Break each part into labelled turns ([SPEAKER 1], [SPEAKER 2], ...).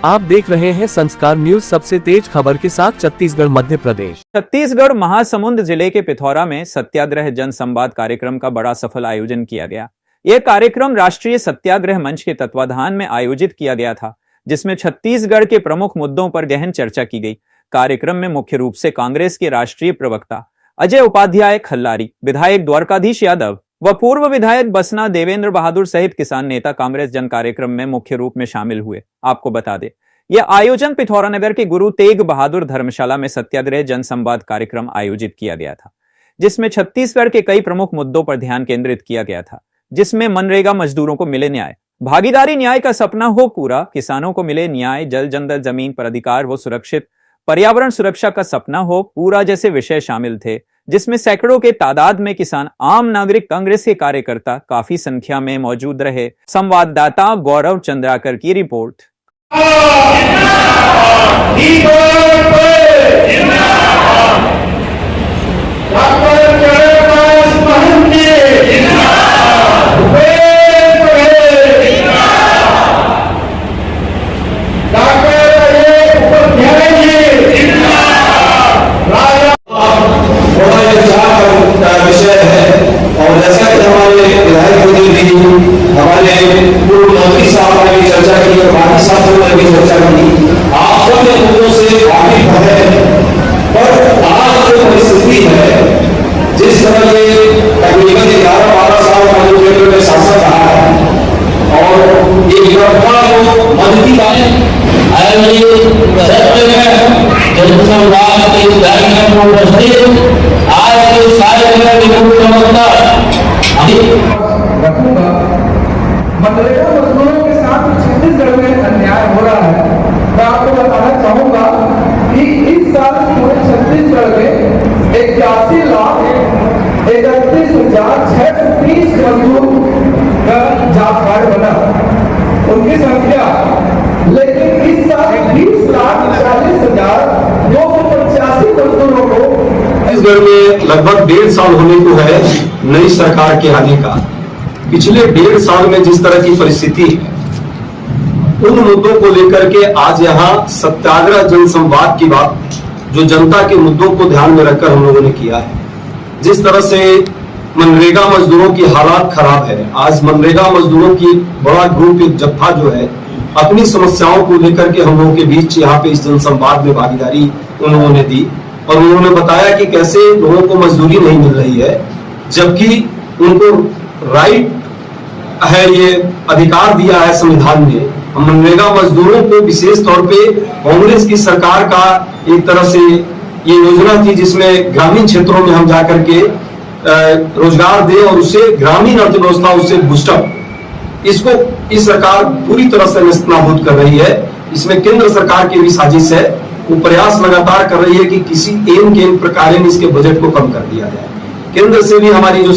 [SPEAKER 1] आप देख रहे हैं संस्कार न्यूज। सबसे तेज खबर के साथ छत्तीसगढ़ मध्य प्रदेश।
[SPEAKER 2] छत्तीसगढ़ महासमुंद जिले के पिथौरा में सत्याग्रह जन संवाद कार्यक्रम का बड़ा सफल आयोजन किया गया। यह कार्यक्रम राष्ट्रीय सत्याग्रह मंच के तत्वाधान में आयोजित किया गया था, जिसमें छत्तीसगढ़ के प्रमुख मुद्दों पर गहन चर्चा की गई। कार्यक्रम में मुख्य रूप से कांग्रेस के राष्ट्रीय प्रवक्ता अजय उपाध्याय खल्लारी, विधायक द्वारकाधीश यादव व पूर्व विधायक बसना देवेंद्र बहादुर सहित किसान नेता कांग्रेस जन कार्यक्रम में मुख्य रूप में शामिल हुए। आपको बता दें, यह आयोजन पिथौरा नगर के गुरु तेग बहादुर धर्मशाला में सत्याग्रह जन संवाद कार्यक्रम आयोजित किया गया था, जिसमें छत्तीसगढ़ के कई प्रमुख मुद्दों पर ध्यान केंद्रित किया गया था, जिसमें मनरेगा मजदूरों को मिले न्याय, भागीदारी न्याय का सपना हो पूरा, किसानों को मिले न्याय, जल जंगल जमीन पर अधिकार वो सुरक्षित, पर्यावरण सुरक्षा का सपना हो पूरा जैसे विषय शामिल थे, जिसमें सैकड़ों के तादाद में किसान, आम नागरिक, कांग्रेस के कार्यकर्ता काफी संख्या में मौजूद रहे। संवाददाता गौरव चंद्राकर की रिपोर्ट।
[SPEAKER 3] विषय है और जैसा कि हमारे विधायक जी भी, हमारे पूर्व मंत्री साहब ने भी चर्चा की और बाकी साथियों ने भी चर्चा की, आप सब इन मुद्दों से वाकिफ है। पर आज जो परिस्थिति है, जिस तरह ये तकरीबन 11-12 साल का जो केंद्र में शासन रहा है और ये विरोधता को मद की बात जनसंवाद के कार्यक्रम को उपस्थित आज के सारे
[SPEAKER 4] रखूंगा। मनरेगा मजदूरों के साथ छत्तीसगढ़ में अन्याय हो रहा है। मैं आपको बताना चाहूंगा कि इस साल पूरे छत्तीसगढ़ में 81,31,630 मजदूर का जॉब कार्ड बना, उनकी संख्या, लेकिन इस साल 20,40,285 मजदूरों को
[SPEAKER 3] छत्तीसगढ़ में लगभग 1.5 साल होने को है नई सरकार के आने का। पिछले 1.5 साल में जिस तरह की परिस्थिति है, उन मुद्दों को लेकर के आज यहाँ सत्याग्रह जन संवाद की बात, जो जनता के मुद्दों को ध्यान में रखकर हम लोगों ने किया है। जिस तरह से मनरेगा मजदूरों की हालात खराब है, आज मनरेगा मजदूरों की बड़ा ग्रुप, एक जत्था जो है, अपनी समस्याओं को लेकर के हम लोगों के बीच यहाँ पे इस जन संवाद में भागीदारी उन लोगों ने दी और उन्होंने बताया कि कैसे लोगों को मजदूरी नहीं मिल रही है, जबकि उनको राइट है, ये अधिकार दिया है संविधान ने। मनरेगा मजदूरों को विशेष तौर पे कांग्रेस की सरकार का एक तरह से ये योजना थी, जिसमें ग्रामीण क्षेत्रों में हम जाकर के रोजगार दे और उससे ग्रामीण अर्थव्यवस्था उससे बूस्टअप, इसको इस सरकार पूरी तरह से नेस्तनाबूद कर रही है। इसमें केंद्र सरकार की भी साजिश है, वो प्रयास लगातार कर रही है कि किसी एन के प्रकार इसके बजट को कम कर दिया जाए। केंद्र से भी हमारी जो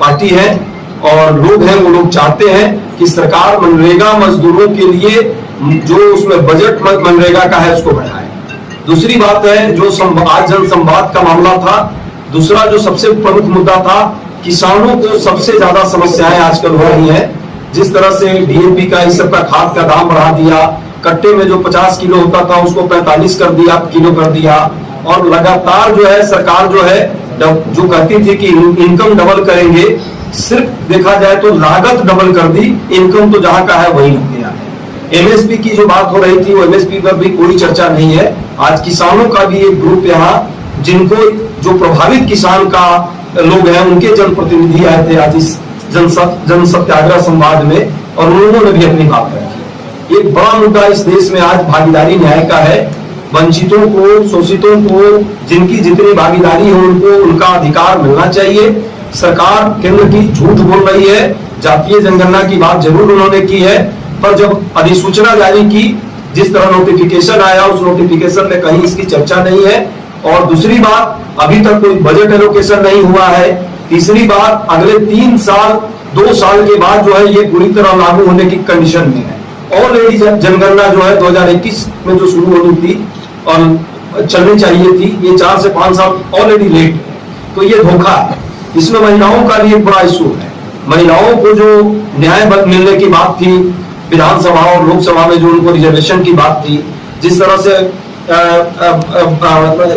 [SPEAKER 3] पार्टी है और लोग हैं, वो लोग चाहते हैं कि सरकार मनरेगा मजदूरों के लिए जो उसमें बजट मनरेगा का है उसको बढ़ाए। दूसरी बात है, जो आज जन संवाद का मामला था, दूसरा जो सबसे प्रमुख मुद्दा था, किसानों को सबसे ज्यादा समस्याएं आजकल हो रही है। जिस तरह से डीएपी का, इस सब का खाद का दाम बढ़ा दिया, कट्टे में जो 50 किलो होता था उसको 45 कर दिया, किलो कर दिया, और लगातार जो है सरकार जो है, जो कहती थी कि इनकम डबल करेंगे, सिर्फ देखा जाए तो लागत डबल कर दी, इनकम तो जहां का है वही लग गया है। एमएसपी की जो बात हो रही थी, वो एमएसपी पर भी कोई चर्चा नहीं है। आज किसानों का भी एक ग्रुप यहाँ, जिनको जो प्रभावित किसान का लोग हैं, उनके जनप्रतिनिधि आए थे आज इस जन सत्याग्रह संवाद में, और उन्होंने भी अपनी बात रखी। एक बड़ा मुद्दा इस देश में आज भागीदारी न्याय का है। वंचितों को, शोषितों को, जिनकी जितनी भागीदारी हो, उनको उनका अधिकार मिलना चाहिए। सरकार केंद्र की झूठ बोल रही है। जातीय जनगणना की बात जरूर उन्होंने की है, पर जब अधिसूचना जारी की, जिस तरह नोटिफिकेशन आया, उस नोटिफिकेशन में कहीं इसकी चर्चा नहीं है। और दूसरी बात, अभी तक कोई बजट एलोकेशन नहीं हुआ है। तीसरी बात, अगले 3 साल 2 साल के बाद जो है ये पूरी तरह लागू होने की कंडीशन में है। ऑलरेडी जनगणना जो है 2021 में जो शुरू होनी थी और चलनी चाहिए थी, ये 4 से 5 साल ऑलरेडी लेट है। तो ये धोखा है। इसमें महिलाओं का भी एक बड़ा इशू है। महिलाओं को जो न्याय मिलने की बात थी, विधानसभा और लोकसभा में जो उनको रिजर्वेशन की बात थी, जिस तरह से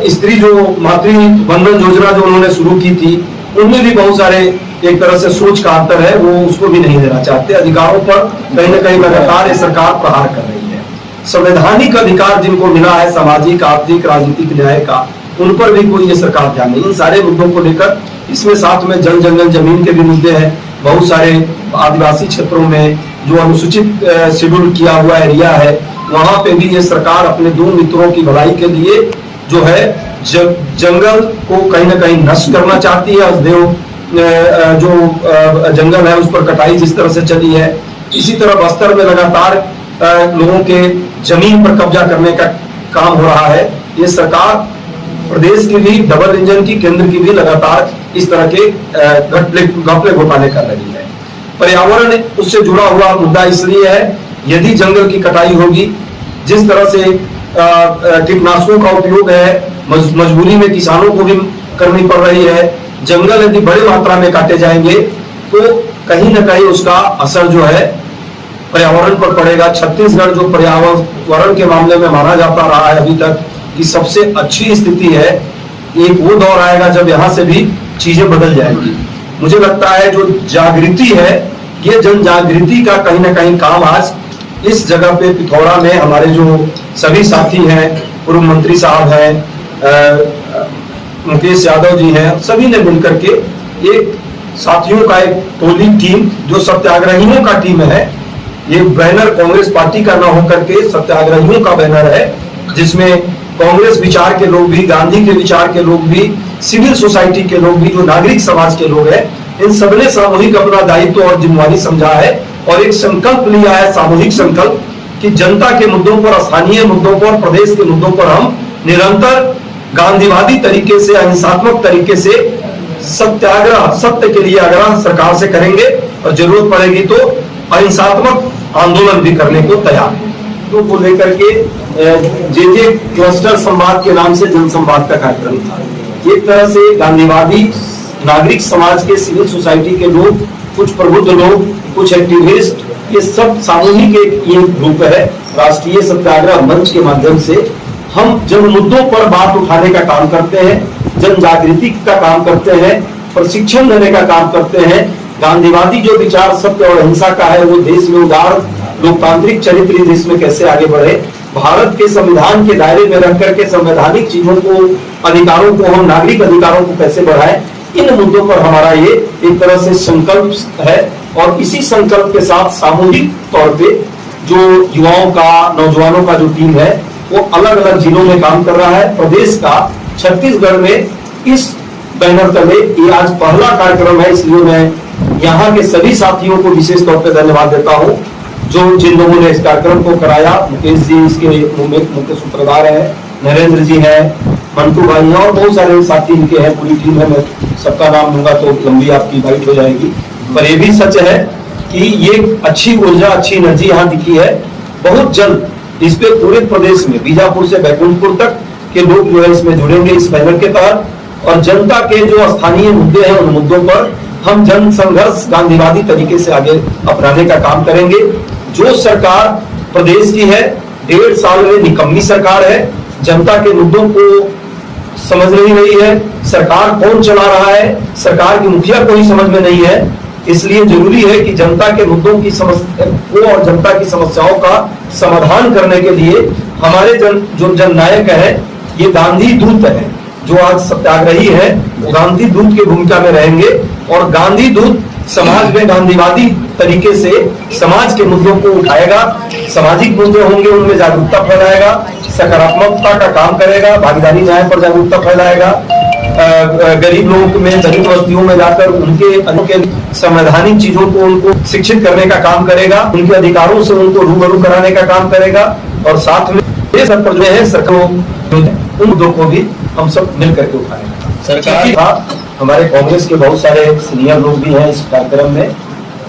[SPEAKER 3] स्त्री जो मातृ वंदन योजना जो उन्होंने शुरू की थी, उनमें भी बहुत सारे एक तरह से सोच का अंतर है, वो उसको भी नहीं देना चाहते। अधिकारों पर कहीं ना कहीं लगातार ये सरकार प्रहार कर रही है। संवैधानिक अधिकार जिनको मिला है सामाजिक, आर्थिक, राजनीतिक न्याय का, उन पर भी कोई ये सरकार ध्यान नहीं। इन सारे मुद्दों को लेकर इसमें साथ में जल जंगल जमीन के भी मुद्दे हैं। बहुत सारे आदिवासी क्षेत्रों में जो अनुसूचित शेड्यूल किया हुआ एरिया है, वहां पे भी ये सरकार अपने दो मित्रों की भलाई के लिए जो है जंगल को कहीं ना कहीं नष्ट करना चाहती है। देव जो जंगल है उस पर कटाई जिस तरह से चली है, इसी तरह बस्तर में लगातार लोगों के जमीन पर कब्जा करने का काम हो रहा है। ये सरकार प्रदेश की भी, डबल इंजन की, केंद्र की भी लगातार इस तरह के घपले घोटाले कर रही है। पर्यावरण उससे जुड़ा हुआ मुद्दा इसलिए है, यदि जंगल की कटाई होगी, जिस तरह से कीटनाशकों का उपयोग है, मजबूरी में किसानों को भी करनी पड़ रही है, जंगल यदि बड़ी मात्रा में काटे जाएंगे तो कहीं ना कहीं उसका असर जो है पर्यावरण पर पड़ेगा। छत्तीसगढ़ जो पर्यावरण के मामले में माना जाता रहा है अभी तक कि सबसे अच्छी स्थिति है, एक वो दौर आएगा जब यहाँ से भी चीजें बदल जाएंगी। मुझे लगता है जो जागृति है, ये जन जागृति का कहीं ना कहीं काम आज इस जगह पे पिथौरा में हमारे जो सभी साथी हैं, पूर्व मंत्री साहब हैं, मुकेश यादव जी हैं, सभी ने मिलकर के एक साथियों का एक टोली टीम जो सत्याग्रहियों का टीम है, ये बैनर कांग्रेस पार्टी का ना होकर के सत्याग्रहियों का बैनर है, जिसमें कांग्रेस विचार के लोग भी, गांधी के विचार के लोग भी, सिविल सोसाइटी के लोग भी, जो नागरिक समाज के लोग हैं, इन सबने सामूहिक अपना दायित्व और जिम्मेवारी समझा है और एक संकल्प लिया है, सामूहिक संकल्प, कि जनता के मुद्दों पर, स्थानीय मुद्दों पर, प्रदेश के मुद्दों पर हम निरंतर गांधीवादी तरीके से, अहिंसात्मक तरीके से सत्याग्रह, सत्य के लिए आग्रह सरकार से करेंगे और जरूरत पड़ेगी तो अहिंसात्मक आंदोलन भी करने को तैयार है। तो को लेकर के जे क्लस्टर संवाद के नाम से जनसंवाद का कार्यक्रम था। एक तरह से गांधीवादी नागरिक समाज के, सिविल सोसाइटी के लोग, कुछ प्रबुद्ध लोग, कुछ एक्टिविस्ट, ये सब सामूहिक एक ये ग्रुप है। राष्ट्रीय सत्याग्रह मंच के माध्यम से हम जन मुद्दों पर बात उठाने का काम करते हैं, जन जागृति का काम करते हैं, प्रशिक्षण देने का काम करते हैं। गांधीवादी जो विचार सत्य और अहिंसा का है, वो देश में उदार लोकतांत्रिक चरित्र देश में कैसे आगे बढ़े, भारत के संविधान के दायरे में रख करके संवैधानिक चीजों को, अधिकारों को, हम नागरिक अधिकारों को कैसे बढ़ाएं, इन मुद्दों पर हमारा ये एक तरह से संकल्प है। और इसी संकल्प के साथ सामूहिक तौर पे जो युवाओं का, नौजवानों का जो टीम है, वो अलग अलग जिलों में काम कर रहा है। प्रदेश का, छत्तीसगढ़ में इस बैनर तले ये आज पहला कार्यक्रम है, इसलिए मैं यहाँ के सभी साथियों को विशेष तौर पे धन्यवाद देता हूँ, जो जिन लोगों ने इस कार्यक्रम को कराया। मुकेश जी इसके मुख्य सूत्रधार है, नरेंद्र जी है, मंटू भाई हैं और बहुत सारे साथी इनके हैं, पूरी टीम है। मैं सबका नाम लूंगा तो लंबी आपकी बाइट हो जाएगी, पर ये भी सच है कि ये अच्छी ऊर्जा, अच्छी एनर्जी यहाँ दिखी है। बहुत जल्द इस पे पूरे प्रदेश में, बीजापुर से बैकुंठपुर तक के लोग जो है इसमें जुड़ेंगे इस बैनर के तहत, और जनता के जो स्थानीय मुद्दे हैं उन मुद्दों पर हम जन संघर्ष गांधीवादी तरीके से आगे अपनाने का काम करेंगे। जो सरकार प्रदेश की है, 1.5 साल में निकम्मी सरकार है, जनता के मुद्दों को समझ नहीं रही है, सरकार कौन चला रहा है, सरकार की मुखिया को ही समझ में नहीं है। इसलिए जरूरी है कि जनता के मुद्दों की समस्या को और जनता की समस्याओं का समाधान करने के लिए हमारे जो जननायक है, ये गांधी दूत है, जो आज सत्याग्रही है, वो गांधी दूत की भूमिका में रहेंगे और गांधी दूत समाज में गांधीवादी तरीके से समाज के मुद्दों को उठाएगा, सामाजिक मुद्दे होंगे उनमें जागरूकता फैलाएगा, सकारात्मकता का काम करेगा, भागीदारी न्याय पर जागरूकता फैलाएगा, गरीब लोगों में, दलित बस्तियों में जाकर उनके संवैधानिक चीजों को उनको शिक्षित करने का काम करेगा, उनके अधिकारों से उनको रूबरू कराने का काम करेगा, और साथ में सब पर जो है सरकार उन मुद्दों को भी हम सब मिल करके उठाएंगे। सरकार, हमारे कांग्रेस के बहुत सारे सीनियर लोग भी हैं इस कार्यक्रम में,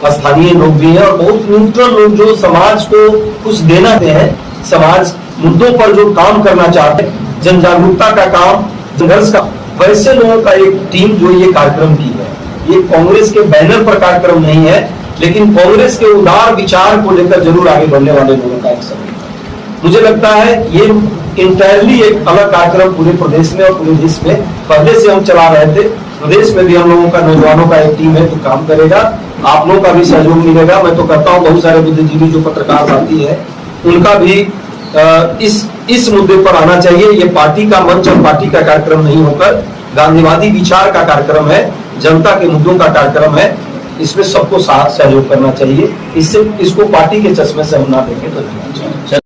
[SPEAKER 3] स्थानीय लोग भी हैं और बहुत न्यूट्रल लोग जो समाज को कुछ देना चाहते हैं, समाज मुद्दों पर जो काम करना चाहते हैं, जन जागरूकता का काम, संघर्ष का, वैसे लोगों का एक टीम जो ये कार्यक्रम की है। ये कांग्रेस के बैनर पर कार्यक्रम नहीं है, लेकिन कांग्रेस के उदार विचार को लेकर जरूर आगे बढ़ने वाले लोगों का एक समूह। मुझे लगता है ये इंटायरली एक अलग कार्यक्रम पूरे प्रदेश में और पूरे देश में पहले से हम चला रहे थे। प्रदेश में भी हम लोगों का, नौजवानों का एक टीम है जो काम करेगा, आप लोगों का भी सहयोग मिलेगा। मैं तो कहता हूँ बहुत सारे बुद्धिजीवी जो पत्रकार साथी है उनका भी इस मुद्दे पर आना चाहिए। ये पार्टी का मंच और पार्टी का कार्यक्रम नहीं होकर गांधीवादी विचार का कार्यक्रम है, जनता के मुद्दों का कार्यक्रम है। इसमें सबको साथ सहयोग करना चाहिए। इससे इसको पार्टी के चश्मे से हम ना देखें तो